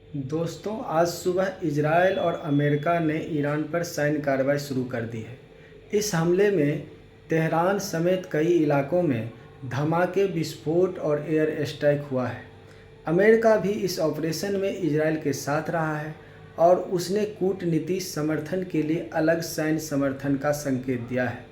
दोस्तों, आज सुबह इजरायल और अमेरिका ने ईरान पर सैन्य कार्रवाई शुरू कर दी है। इस हमले में तेहरान समेत कई इलाकों में धमाके, विस्फोट और एयर स्ट्राइक हुआ है। अमेरिका भी इस ऑपरेशन में इजरायल के साथ रहा है और उसने कूटनीति समर्थन के लिए अलग सैन्य समर्थन का संकेत दिया है।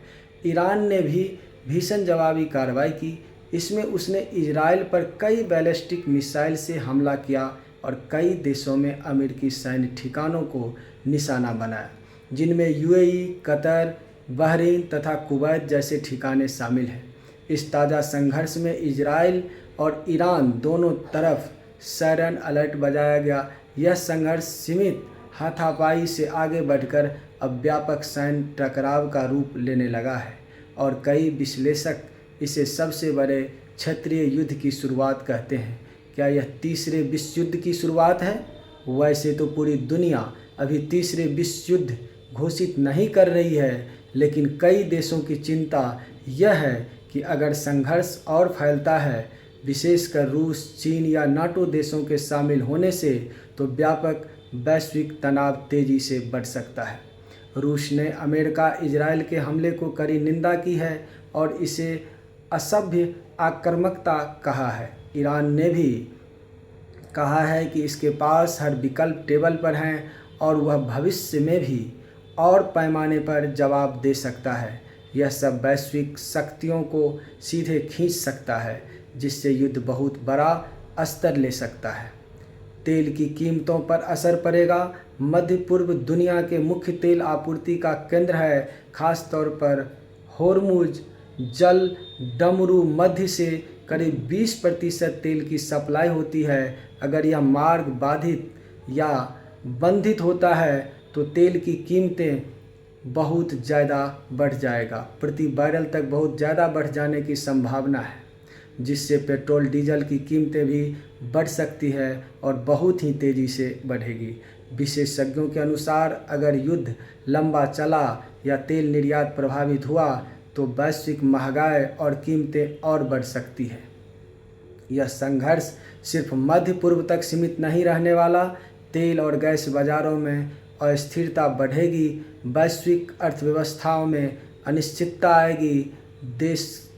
ईरान ने भी भीषण जवाबी कार्रवाई की। इसमें उसने इजरायल पर कई बैलिस्टिक मिसाइल से हमला किया और कई देशों में अमेरिकी सैन्य ठिकानों को निशाना बनाया, जिनमें यूएई, कतर, बहरीन तथा कुवैत जैसे ठिकाने शामिल हैं। इस ताज़ा संघर्ष में इजरायल और ईरान दोनों तरफ सायरन अलर्ट बजाया गया। यह संघर्ष सीमित हाथापाई से आगे बढ़कर अब व्यापक सैन्य टकराव का रूप लेने लगा है और कई विश्लेषक इसे सबसे बड़े क्षेत्रीय युद्ध की शुरुआत कहते हैं। क्या यह तीसरे विश्व युद्ध की शुरुआत है? वैसे तो पूरी दुनिया अभी तीसरे विश्व युद्ध घोषित नहीं कर रही है, लेकिन कई देशों की चिंता यह है कि अगर संघर्ष और फैलता है, विशेषकर रूस, चीन या नाटो देशों के शामिल होने से, तो व्यापक वैश्विक तनाव तेज़ी से बढ़ सकता है। रूस ने अमेरिका इजरायल के हमले को कड़ी निंदा की है और इसे असभ्य आक्रामकता कहा है। ईरान ने भी कहा है कि इसके पास हर विकल्प टेबल पर हैं और वह भविष्य में भी और पैमाने पर जवाब दे सकता है। यह सब वैश्विक शक्तियों को सीधे खींच सकता है, जिससे युद्ध बहुत बड़ा स्तर ले सकता है। तेल की कीमतों पर असर पड़ेगा। मध्य पूर्व दुनिया के मुख्य तेल आपूर्ति का केंद्र है, खास तौर पर होर्मुज जल डमरू मध्य से करीब 20% तेल की सप्लाई होती है। अगर यह मार्ग बाधित या बंधित होता है तो तेल की कीमतें बहुत ज़्यादा बढ़ जाएगा, प्रति बैरल तक बहुत ज़्यादा बढ़ जाने की संभावना है, जिससे पेट्रोल डीजल की कीमतें भी बढ़ सकती है और बहुत ही तेज़ी से बढ़ेगी। विशेषज्ञों के अनुसार अगर युद्ध लंबा चला या तेल निर्यात प्रभावित हुआ तो वैश्विक महंगाई और कीमतें और बढ़ सकती है। यह संघर्ष सिर्फ मध्य पूर्व तक सीमित नहीं रहने वाला। तेल और गैस बाज़ारों में अस्थिरता बढ़ेगी, वैश्विक अर्थव्यवस्थाओं में अनिश्चितता आएगी,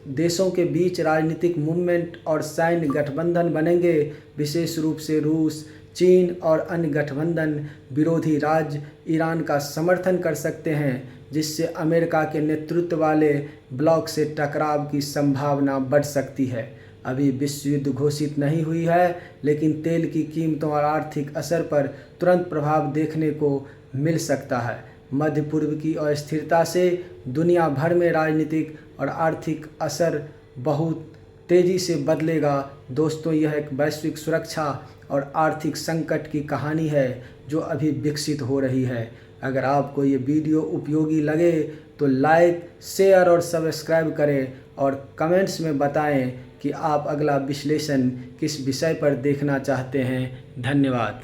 देशों के बीच राजनीतिक मूवमेंट और सैन्य गठबंधन बनेंगे। विशेष रूप से रूस, चीन और अन्य गठबंधन विरोधी राज्य ईरान का समर्थन कर सकते हैं, जिससे अमेरिका के नेतृत्व वाले ब्लॉक से टकराव की संभावना बढ़ सकती है। अभी विश्व युद्ध घोषित नहीं हुई है, लेकिन तेल की कीमतों और आर्थिक असर पर तुरंत प्रभाव देखने को मिल सकता है। मध्य पूर्व की अस्थिरता से दुनिया भर में राजनीतिक और आर्थिक असर बहुत तेज़ी से बदलेगा। दोस्तों, यह एक वैश्विक सुरक्षा और आर्थिक संकट की कहानी है जो अभी विकसित हो रही है। अगर आपको ये वीडियो उपयोगी लगे तो लाइक, शेयर और सब्सक्राइब करें और कमेंट्स में बताएं कि आप अगला विश्लेषण किस विषय पर देखना चाहते हैं। धन्यवाद।